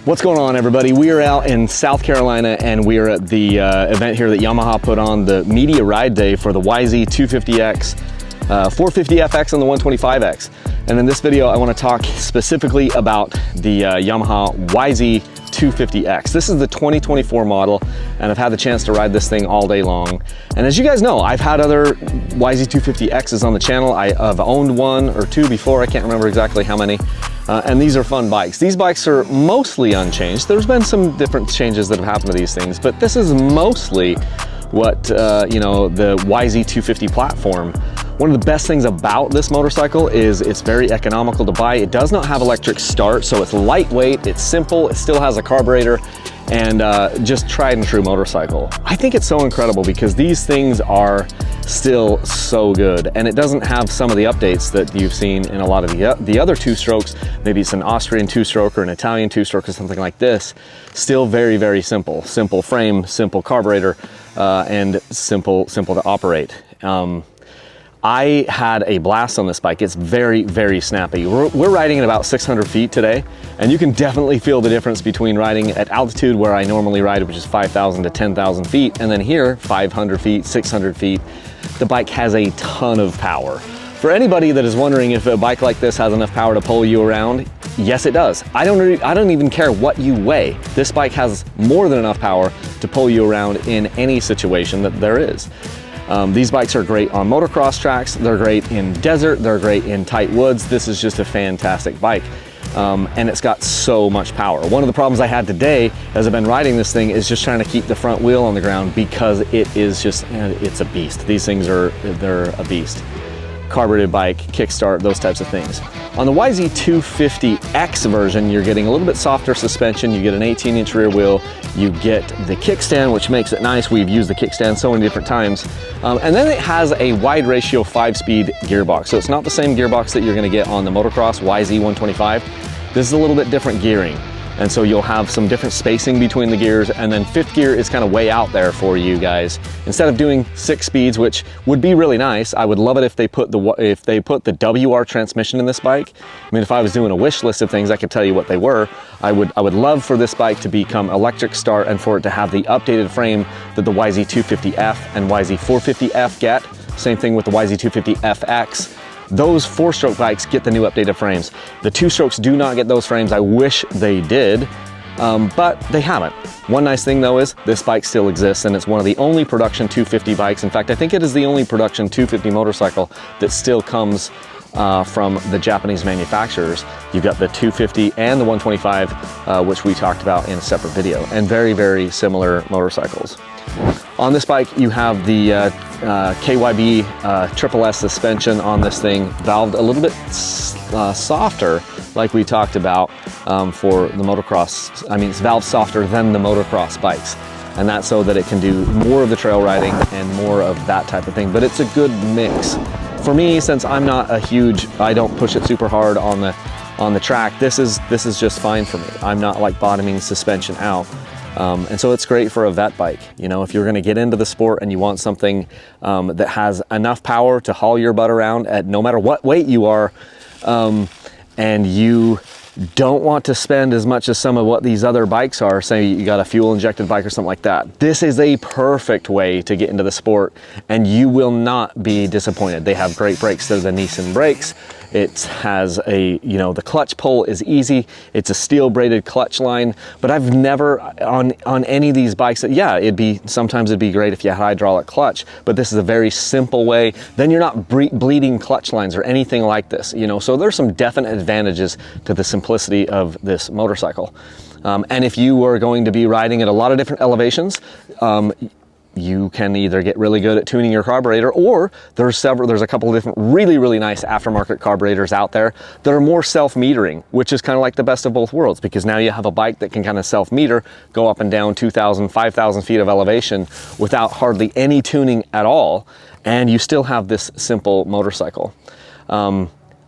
What's going on, everybody? We are out in South Carolina and we are at the event here that Yamaha put on, the media ride day for the YZ250X, 450FX and the 125X. And in this video, I want to talk specifically about the Yamaha YZ250X. This is the 2024 model, and I've had the chance to ride this thing all day long. And as you guys know, I've had other YZ250Xs on the channel. I've owned one or two before, I can't remember exactly how many. And these are fun bikes. These bikes are mostly unchanged. There's been some different changes that have happened to these things, but this is mostly what, you know, the YZ250 platform. One of the best things about this motorcycle is it's very economical to buy. It does not have electric start, so it's lightweight, it's simple, it still has a carburetor, and just tried and true motorcycle. I think it's so incredible because these things are still so good, and it doesn't have some of the updates that you've seen in a lot of the other two-strokes. Maybe it's an Austrian two-stroke or an Italian two-stroke or something like this. Still very, very simple. Simple frame, simple carburetor, and simple to operate. I had a blast on this bike. It's very, very snappy. We're riding at about 600 feet today, and you can definitely feel the difference between riding at altitude where I normally ride, which is 5,000 to 10,000 feet, and then here, 500 feet, 600 feet. The bike has a ton of power. For anybody that is wondering if a bike like this has enough power to pull you around, yes, it does. I don't even care what you weigh. This bike has more than enough power to pull you around in any situation that there is. These bikes are great on motocross tracks, they're great in desert, they're great in tight woods. This is just a fantastic bike. And it's got so much power. One of the problems I had today as I've been riding this thing is just trying to keep the front wheel on the ground because it is just, it's a beast. These things they're a beast. Carbureted bike, kickstart, those types of things. On the YZ250X version, you're getting a little bit softer suspension. You get an 18-inch rear wheel. You get the kickstand, which makes it nice. We've used the kickstand so many different times. And then it has a wide ratio 5-speed gearbox. So it's not the same gearbox that you're gonna get on the motocross YZ125. This is a little bit different gearing. And so you'll have some different spacing between the gears, and then fifth gear is kind of way out there for you guys. Instead of doing 6 speeds, which would be really nice, I would love it if they put the WR transmission in this bike. I mean, if I was doing a wish list of things, I could tell you what they were. I would love for this bike to become electric start and for it to have the updated frame that the YZ250F and YZ450F get. Same thing with the YZ250FX. Those 4-stroke bikes get the new updated frames. The 2-strokes do not get those frames. I wish they did, but they haven't. One nice thing though is this bike still exists, and it's one of the only production 250 bikes. In fact, I think it is the only production 250 motorcycle that still comes from the Japanese manufacturers. You've got the 250 and the 125, which we talked about in a separate video, and very, very similar motorcycles. On this bike, you have the KYB Triple S suspension on this thing, valved a little bit softer, like we talked about for the motocross. I mean, it's valved softer than the motocross bikes, and that's so that it can do more of the trail riding and more of that type of thing. But it's a good mix. For me, since I'm not a huge, I don't push it super hard on the track, this is just fine for me. I'm not like bottoming suspension out. And so it's great for a vet bike. You know, if you're gonna get into the sport and you want something that has enough power to haul your butt around at no matter what weight you are, and you don't want to spend as much as some of what these other bikes are, say you got a fuel injected bike or something like that, this is a perfect way to get into the sport and you will not be disappointed. They have great brakes. They're the Nissan brakes. It has a, you know, the clutch pull is easy. It's a steel braided clutch line, but I've never on any of these bikes that, yeah, sometimes it'd be great if you had hydraulic clutch, but this is a very simple way. Then you're not bleeding clutch lines or anything like this, you know, so there's some definite advantages to the simplicity of this motorcycle. And if you were going to be riding at a lot of different elevations, you can either get really good at tuning your carburetor, or there's a couple of different really, really nice aftermarket carburetors out there that are more self-metering, which is kind of like the best of both worlds, because now you have a bike that can kind of self-meter, go up and down 2,000, 5,000 feet of elevation without hardly any tuning at all, and you still have this simple motorcycle.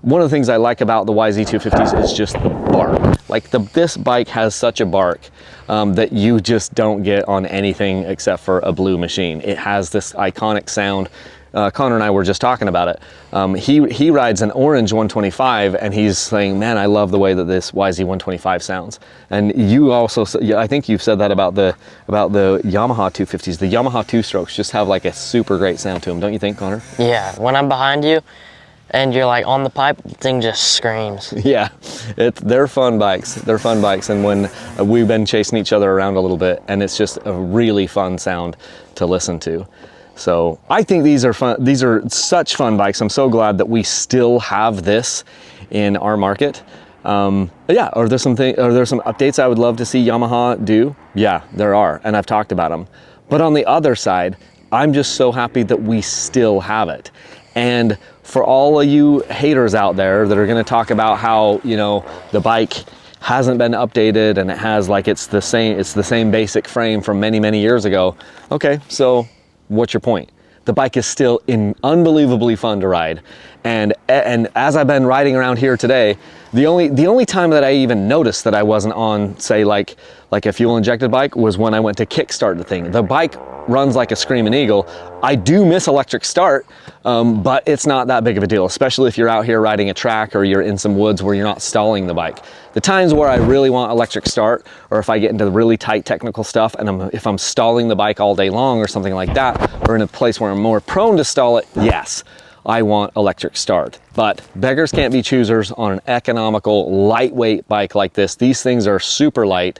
One of the things I like about the YZ250s is just the bark. Like this bike has such a bark that you just don't get on anything except for a blue machine. It has this iconic sound. Konnor and I were just talking about it. He rides an orange 125, and he's saying, man, I love the way that this YZ125 sounds. And you also, I think you've said that about the Yamaha 250s. The Yamaha two-strokes just have like a super great sound to them, don't you think, Konnor? Yeah, when I'm behind you and you're like on the pipe, the thing just screams. Yeah, they're fun bikes. They're fun bikes, and when we've been chasing each other around a little bit, and it's just a really fun sound to listen to. So I think these are fun. These are such fun bikes. I'm so glad that we still have this in our market. Yeah, are there some updates I would love to see Yamaha do? Yeah, there are, and I've talked about them. But on the other side, I'm just so happy that we still have it. And for all of you haters out there that are going to talk about how, you know, the bike hasn't been updated and it has like it's the same basic frame from many years ago. Okay, so what's your point? The bike is still unbelievably fun to ride. And as I've been riding around here today, the only time that I even noticed that I wasn't on, say, like a fuel injected bike was when I went to kickstart the thing. The bike runs like a screaming eagle. I do miss electric start, but it's not that big of a deal, especially if you're out here riding a track or you're in some woods where you're not stalling the bike. The times where I really want electric start, or if I get into really tight technical stuff and if I'm stalling the bike all day long or something like that, or in a place where I'm more prone to stall it, yes, I want electric start. But beggars can't be choosers on an economical, lightweight bike like this. These things are super light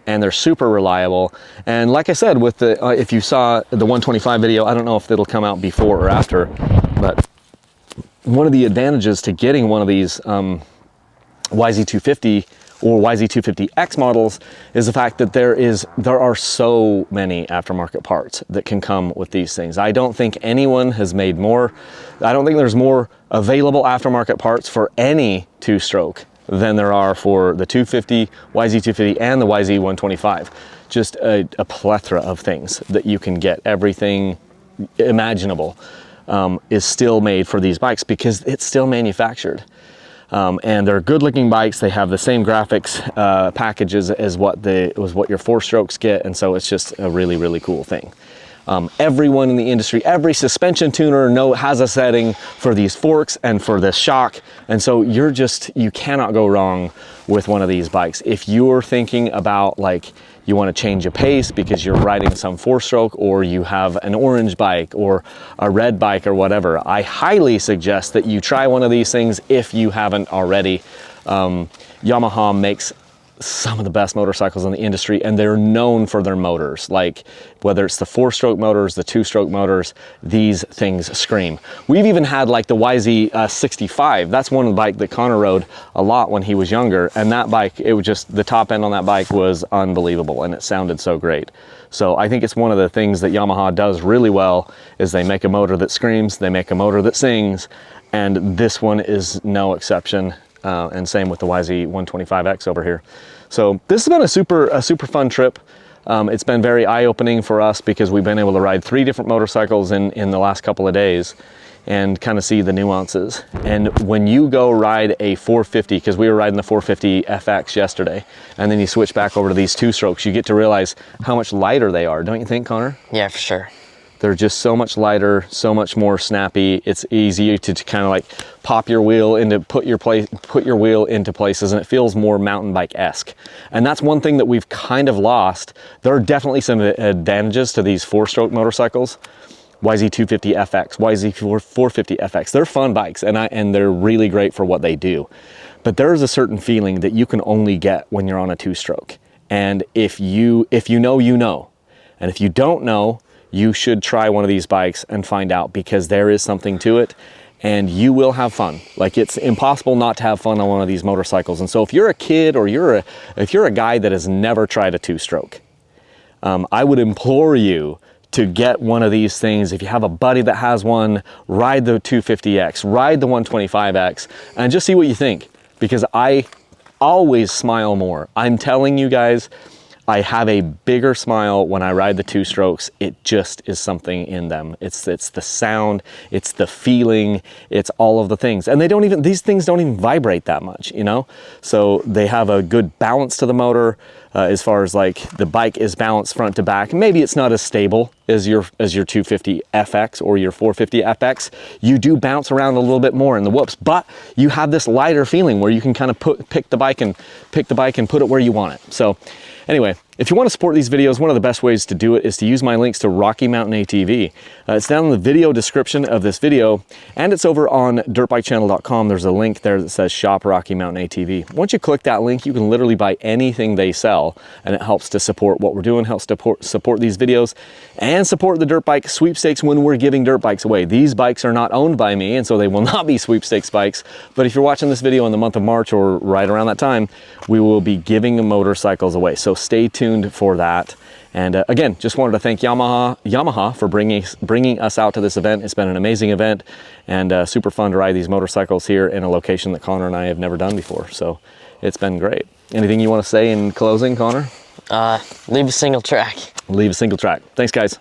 and they're super reliable. And like I said, with the if you saw the 125 video, I don't know if it'll come out before or after, but one of the advantages to getting one of these YZ250 or YZ250X models is the fact that there are so many aftermarket parts that can come with these things. I don't think anyone has made more. I don't think there's more available aftermarket parts for any two-stroke than there are for the 250, YZ250, and the YZ125. Just a plethora of things that you can get. Everything imaginable is still made for these bikes because it's still manufactured. And they're good looking bikes. They have the same graphics packages as what your four strokes get. And so it's just a really cool thing. Everyone in the industry, every suspension tuner has a setting for these forks and for this shock. And so you cannot go wrong with one of these bikes. If you're thinking about like, you want to change a pace because you're riding some four-stroke, or you have an orange bike or a red bike or whatever, I highly suggest that you try one of these things if you haven't already. Yamaha makes some of the best motorcycles in the industry, and they're known for their motors. Like whether it's the four-stroke motors, the two-stroke motors, these things scream. We've even had like the YZ250X. That's one bike that Konnor rode a lot when he was younger, and that bike, it was just, the top end on that bike was unbelievable, and it sounded so great. So I think it's one of the things that Yamaha does really well is they make a motor that screams, they make a motor that sings, and this one is no exception. And same with the YZ125X over here. So this has been a super fun trip. It's been very eye-opening for us because we've been able to ride 3 different motorcycles in the last couple of days and kind of see the nuances. And when you go ride a 450, because we were riding the 450FX yesterday, and then you switch back over to these two-strokes, you get to realize how much lighter they are, don't you think, Konnor? Yeah, for sure. They're just so much lighter, so much more snappy. It's easier to kind of like pop your wheel into, put your wheel into places, and it feels more mountain bike-esque. And that's one thing that we've kind of lost. There are definitely some advantages to these four-stroke motorcycles. YZ250FX, YZ450FX, they're fun bikes, and they're really great for what they do. But there is a certain feeling that you can only get when you're on a two-stroke. And if you know, you know. And if you don't know, you should try one of these bikes and find out, because there is something to it and you will have fun. Like, it's impossible not to have fun on one of these motorcycles. And so if you're a kid or if you're a guy that has never tried a two-stroke, I would implore you to get one of these things. If you have a buddy that has one, ride the 250X, ride the 125X, and just see what you think, because I always smile more. I'm telling you guys, I have a bigger smile when I ride the two strokes. It just is something in them. It's the sound, it's the feeling, it's all of the things. And these things don't even vibrate that much, you know? So they have a good balance to the motor. as far as like the bike is balanced front to back. Maybe it's not as stable as your 250FX or your 450FX. You do bounce around a little bit more in the whoops, but you have this lighter feeling where you can kind of pick the bike and put it where you want it. So anyway, if you want to support these videos, one of the best ways to do it is to use my links to Rocky Mountain ATV. It's down in the video description of this video, and it's over on dirtbikechannel.com. There's a link there that says Shop Rocky Mountain ATV. Once you click that link, you can literally buy anything they sell, and it helps to support what we're doing, helps to support these videos, and support the dirt bike sweepstakes when we're giving dirt bikes away. These bikes are not owned by me, and so they will not be sweepstakes bikes, but if you're watching this video in the month of March or right around that time, we will be giving the motorcycles away. So stay tuned for that. And again, just wanted to thank Yamaha for bringing us out to this event. It's been an amazing event and super fun to ride these motorcycles here in a location that Konnor and I have never done before. So it's been great. Anything you want to say in closing, Konnor? Leave a single track. Leave a single track. Thanks, guys.